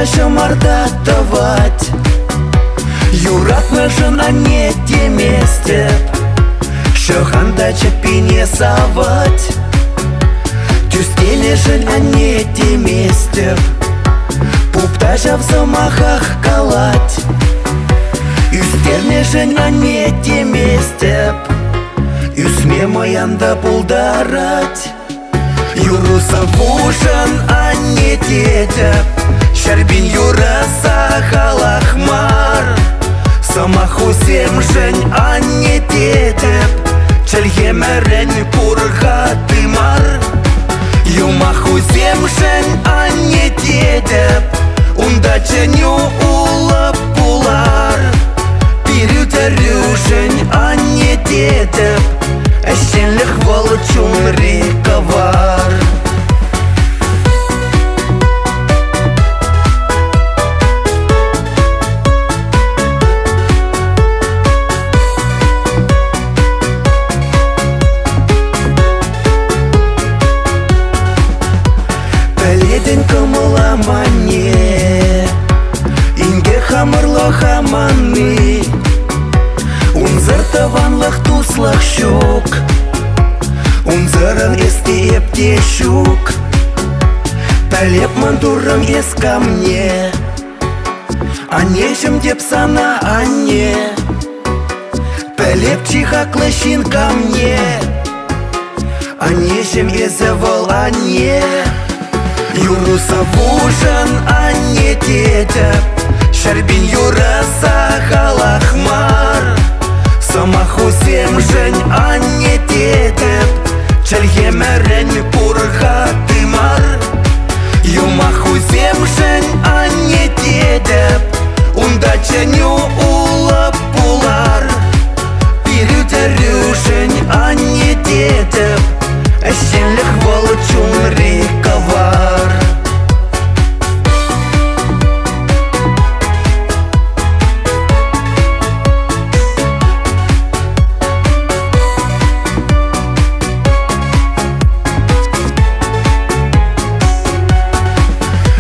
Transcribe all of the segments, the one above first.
пупташа мардатовать. Юратна жена не теместеп, шоханда чапине савать. Тюстене жен а не теместеп, пупташа в замахах калать. Юстерне жен а не теместеп, юсме моянда пулдарать. Юруса вушан а не тетеп, шарбин юраса халахмар. Самаху семжень а не тетеп, чельгемерен пурха тымар. Юмаху семжень а не тетеп, ундаченю ула пулар. Пирютерюшень а не тетеп, эщенлих волчун рековар. Пеледен камаламане, инге хамырло хаманы. Унзыртаванлых туслах щук, унзырын эстеп тещук. Талеп мандурым ес ко мне, а нечем деп сана анне. Талеп чихаклы щин ко мне, а нечем езевол анне. Юруса вужан а не тетеп, шарбин юраса халахмар. Самаху семжень а не тетеп, чельгемерен пурха тымар. Юмаху семжень а не тетеп, ундаченю ула пулар. Пирютерюшень а не тетеп, эщенлих волчун рековар.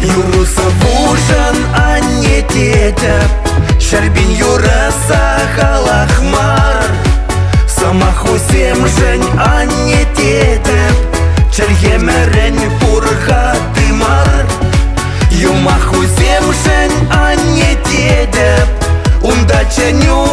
Юруса вужан а не тетеп, шарбин юраса халахмар. Самаху семжень а не тетеп, чельгемерен пурха тымар. Юмаху семжень а не тетеп, ундаченю